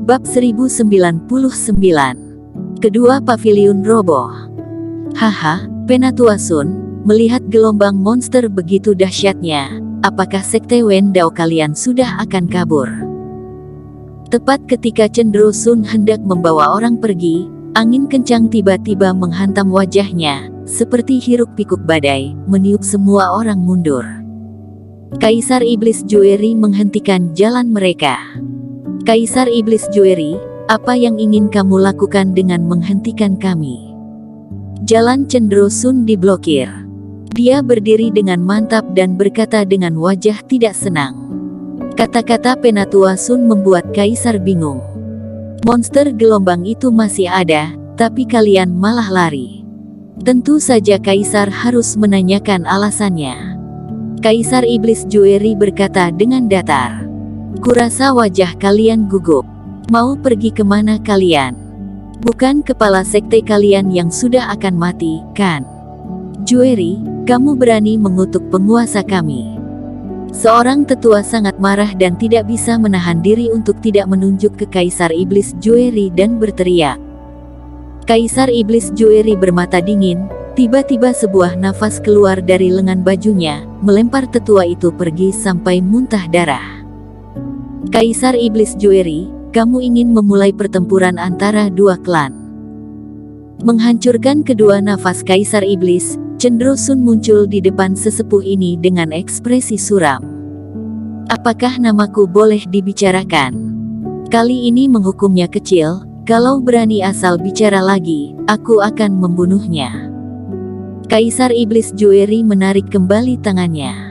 Bab 1099. Kedua paviliun roboh. Haha, Penatua Sun, melihat gelombang monster begitu dahsyatnya, apakah sekte Wen Dao kalian sudah akan kabur? Tepat ketika Cendro Sun hendak membawa orang pergi, angin kencang tiba-tiba menghantam wajahnya, seperti hiruk-pikuk badai, meniup semua orang mundur. Kaisar Iblis Jueri menghentikan jalan mereka. Kaisar Iblis Jueri, apa yang ingin kamu lakukan dengan menghentikan kami? Jalan Cendro Sun diblokir. Dia berdiri dengan mantap dan berkata dengan wajah tidak senang. Kata-kata Penatua Sun membuat Kaisar bingung. Monster gelombang itu masih ada, tapi kalian malah lari. Tentu saja Kaisar harus menanyakan alasannya. Kaisar Iblis Jueri berkata dengan datar. Kurasa wajah kalian gugup. Mau pergi kemana kalian? Bukan kepala sekte kalian yang sudah akan mati, kan? Jueri, kamu berani mengutuk penguasa kami. Seorang tetua sangat marah dan tidak bisa menahan diri untuk tidak menunjuk ke Kaisar Iblis Jueri dan berteriak. Kaisar Iblis Jueri bermata dingin, tiba-tiba sebuah nafas keluar dari lengan bajunya, melempar tetua itu pergi sampai muntah darah. Kaisar Iblis Jueri, kamu ingin memulai pertempuran antara dua klan. Menghancurkan kedua nafas Kaisar Iblis, Cendro Sun muncul di depan sesepuh ini dengan ekspresi suram. Apakah namaku boleh dibicarakan? Kali ini menghukumnya kecil, kalau berani asal bicara lagi, aku akan membunuhnya. Kaisar Iblis Jueri menarik kembali tangannya.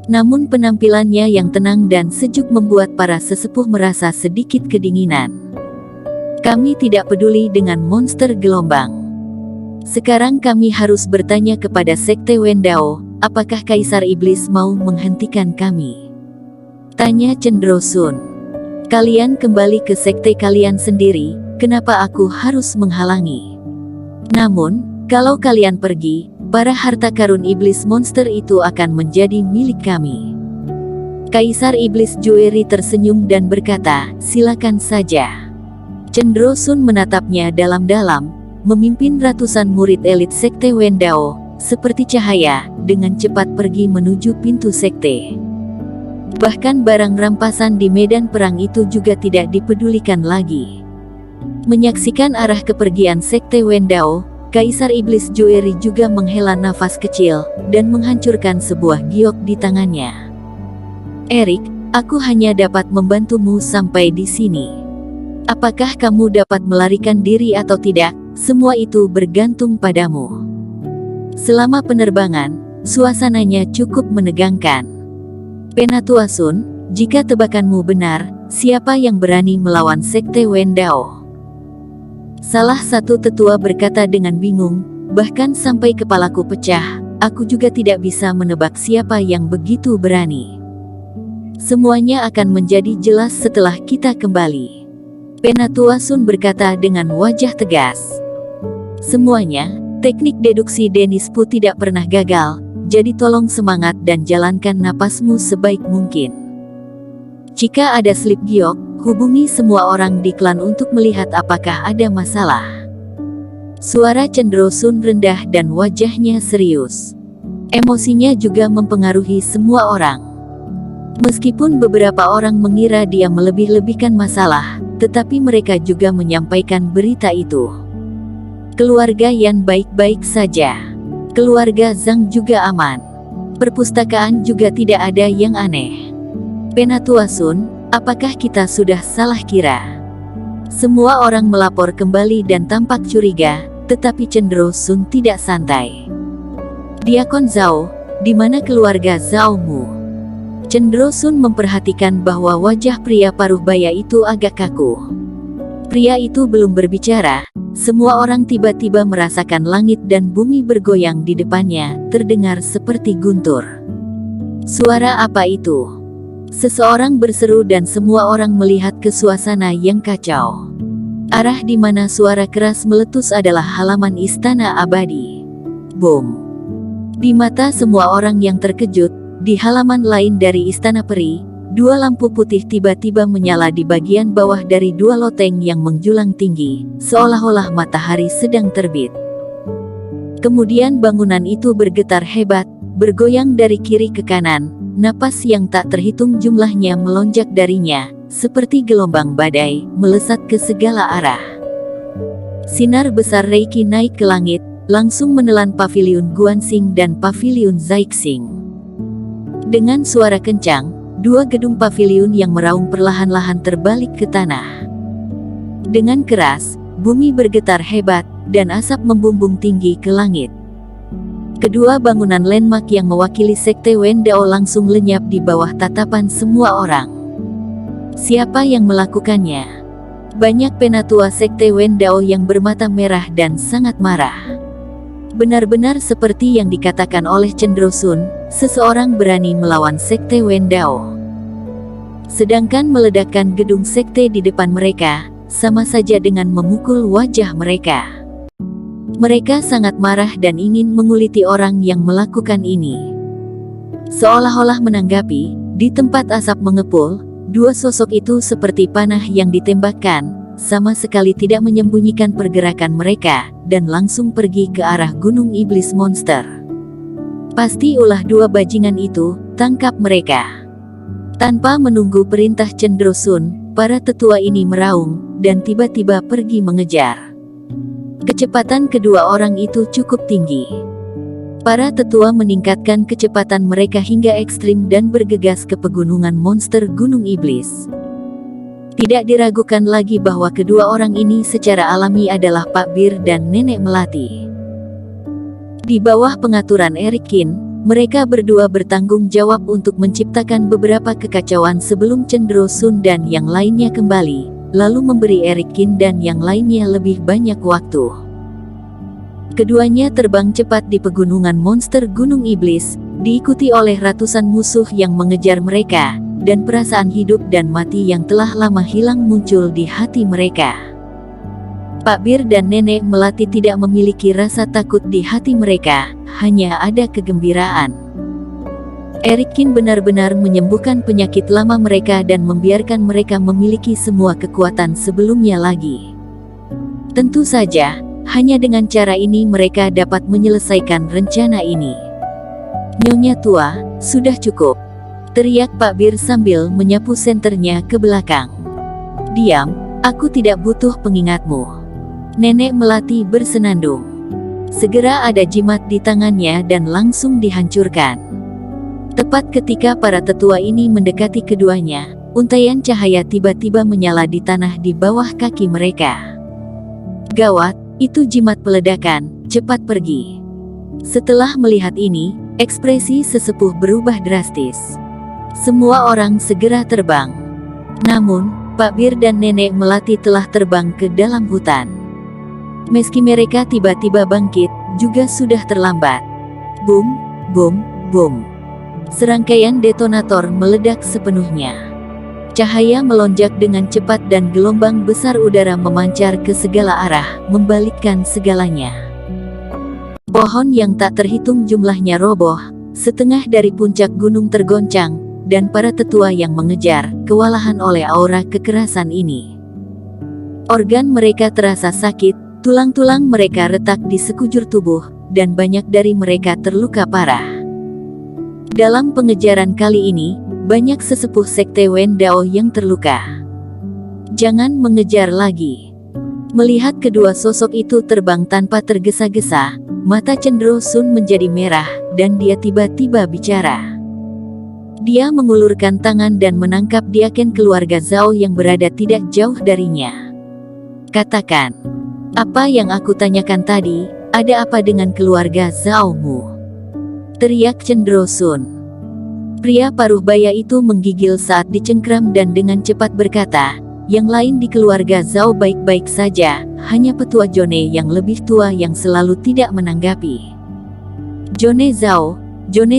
Namun penampilannya yang tenang dan sejuk membuat para sesepuh merasa sedikit kedinginan. Kami tidak peduli dengan monster gelombang. Sekarang kami harus bertanya kepada sekte Wen Dao, apakah Kaisar Iblis mau menghentikan kami? Tanya Cendro Sun. Kalian kembali ke sekte kalian sendiri, kenapa aku harus menghalangi? Namun, kalau kalian pergi, para harta karun iblis monster itu akan menjadi milik kami. Kaisar Iblis Jueri tersenyum dan berkata, silakan saja. Cendro Sun menatapnya dalam-dalam, memimpin ratusan murid elit sekte Wen Dao, seperti cahaya, dengan cepat pergi menuju pintu sekte. Bahkan barang rampasan di medan perang itu juga tidak dipedulikan lagi. Menyaksikan arah kepergian sekte Wen Dao, Kaisar Iblis Jueri juga menghela nafas kecil, dan menghancurkan sebuah giok di tangannya. Erik, aku hanya dapat membantumu sampai di sini. Apakah kamu dapat melarikan diri atau tidak, semua itu bergantung padamu. Selama penerbangan, suasananya cukup menegangkan. Penatua Sun, jika tebakanmu benar, siapa yang berani melawan sekte Wen Dao? Salah satu tetua berkata dengan bingung, bahkan sampai kepalaku pecah, aku juga tidak bisa menebak siapa yang begitu berani. Semuanya akan menjadi jelas setelah kita kembali. Penatua Sun berkata dengan wajah tegas. Semuanya, teknik deduksi Denispu tidak pernah gagal, jadi tolong semangat dan jalankan napasmu sebaik mungkin. Jika ada slip giok, hubungi semua orang di klan untuk melihat apakah ada masalah. Suara Cendro Sun rendah dan wajahnya serius. Emosinya juga mempengaruhi semua orang. Meskipun beberapa orang mengira dia melebih-lebihkan masalah, tetapi mereka juga menyampaikan berita itu. Keluarga Yan baik-baik saja. Keluarga Zhang juga aman. Perpustakaan juga tidak ada yang aneh. Penatua Sun, apakah kita sudah salah kira? Semua orang melapor kembali dan tampak curiga, tetapi Cendro Sun tidak santai. Diakon Zhao, di mana keluarga Zhao Mu? Cendro Sun memperhatikan bahwa wajah pria paruh baya itu agak kaku. Pria itu belum berbicara, semua orang tiba-tiba merasakan langit dan bumi bergoyang di depannya, terdengar seperti guntur. Suara apa itu? Seseorang berseru dan semua orang melihat ke suasana yang kacau. Arah di mana suara keras meletus adalah halaman istana abadi. Boom! Di mata semua orang yang terkejut, di halaman lain dari istana peri, dua lampu putih tiba-tiba menyala di bagian bawah dari dua loteng yang menjulang tinggi, seolah-olah matahari sedang terbit. Kemudian bangunan itu bergetar hebat, bergoyang dari kiri ke kanan, napas yang tak terhitung jumlahnya melonjak darinya, seperti gelombang badai, melesat ke segala arah. Sinar besar Reiki naik ke langit, langsung menelan paviliun Guansing dan paviliun Zaixing. Dengan suara kencang, dua gedung paviliun yang meraung perlahan-lahan terbalik ke tanah. Dengan keras, bumi bergetar hebat, dan asap membumbung tinggi ke langit. Kedua bangunan landmark yang mewakili Sekte Wen Dao langsung lenyap di bawah tatapan semua orang. Siapa yang melakukannya? Banyak penatua Sekte Wen Dao yang bermata merah dan sangat marah. Benar-benar seperti yang dikatakan oleh Cendro Sun, seseorang berani melawan Sekte Wen Dao. Sedangkan meledakkan gedung sekte di depan mereka, sama saja dengan memukul wajah mereka. Mereka sangat marah dan ingin menguliti orang yang melakukan ini. Seolah-olah menanggapi, di tempat asap mengepul, dua sosok itu seperti panah yang ditembakkan, sama sekali tidak menyembunyikan pergerakan mereka, dan langsung pergi ke arah Gunung Iblis Monster. Pasti ulah dua bajingan itu, tangkap mereka. Tanpa menunggu perintah Cendro Sun, para tetua ini meraung, dan tiba-tiba pergi mengejar. Kecepatan kedua orang itu cukup tinggi. Para tetua meningkatkan kecepatan mereka hingga ekstrim dan bergegas ke pegunungan monster Gunung Iblis. Tidak diragukan lagi bahwa kedua orang ini secara alami adalah Pak Bir dan Nenek Melati. Di bawah pengaturan Eric Kin, mereka berdua bertanggung jawab untuk menciptakan beberapa kekacauan sebelum Cendro Sun dan yang lainnya kembali, lalu memberi Eric Kin dan yang lainnya lebih banyak waktu. Keduanya terbang cepat di pegunungan monster Gunung Iblis, diikuti oleh ratusan musuh yang mengejar mereka, dan perasaan hidup dan mati yang telah lama hilang muncul di hati mereka. Pak Bir dan Nenek Melati tidak memiliki rasa takut di hati mereka, hanya ada kegembiraan. Eric Kin benar-benar menyembuhkan penyakit lama mereka dan membiarkan mereka memiliki semua kekuatan sebelumnya lagi. Tentu saja, hanya dengan cara ini mereka dapat menyelesaikan rencana ini. Nyonya tua, sudah cukup, teriak Pak Bir sambil menyapu senternya ke belakang. Diam, aku tidak butuh pengingatmu. Nenek Melati bersenandung. Segera ada jimat di tangannya dan langsung dihancurkan. Tepat ketika para tetua ini mendekati keduanya, untaian cahaya tiba-tiba menyala di tanah di bawah kaki mereka. Gawat, itu jimat peledakan, cepat pergi. Setelah melihat ini, ekspresi sesepuh berubah drastis. Semua orang segera terbang. Namun, Pak Bir dan Nenek Melati telah terbang ke dalam hutan. Meski mereka tiba-tiba bangkit, juga sudah terlambat. Boom, boom, boom. Serangkaian detonator meledak sepenuhnya. Cahaya melonjak dengan cepat dan gelombang besar udara memancar ke segala arah, membalikkan segalanya. Pohon yang tak terhitung jumlahnya roboh, setengah dari puncak gunung tergoncang, dan para tetua yang mengejar, kewalahan oleh aura kekerasan ini. Organ mereka terasa sakit, tulang-tulang mereka retak di sekujur tubuh, dan banyak dari mereka terluka parah. Dalam pengejaran kali ini, banyak sesepuh Sekte Wen Dao yang terluka. Jangan mengejar lagi. Melihat kedua sosok itu terbang tanpa tergesa-gesa, mata Cendro Sun menjadi merah, dan dia tiba-tiba bicara. Dia mengulurkan tangan dan menangkap diaken keluarga Zhao yang berada tidak jauh darinya. Katakan, apa yang aku tanyakan tadi, ada apa dengan keluarga Zhao-mu? Teriak Cendro Sun. Pria paruh baya itu menggigil saat dicengkram dan dengan cepat berkata, yang lain di keluarga Zhao baik-baik saja, hanya petua Jone yang lebih tua yang selalu tidak menanggapi. Jone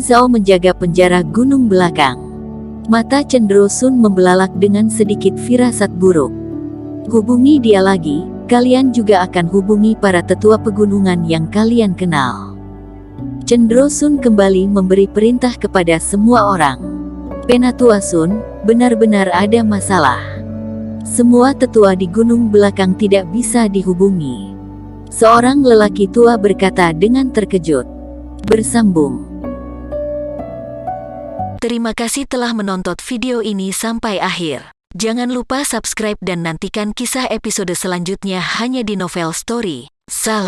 Zhao menjaga penjara gunung belakang. Mata Cendro Sun membelalak dengan sedikit firasat buruk. Hubungi dia lagi, kalian juga akan hubungi para tetua pegunungan yang kalian kenal. Cendro Sun kembali memberi perintah kepada semua orang. Penatua Sun, benar-benar ada masalah. Semua tetua di gunung belakang tidak bisa dihubungi. Seorang lelaki tua berkata dengan terkejut. Bersambung. Terima kasih telah menonton video ini sampai akhir. Jangan lupa subscribe dan nantikan kisah episode selanjutnya hanya di Novel Story. Salam.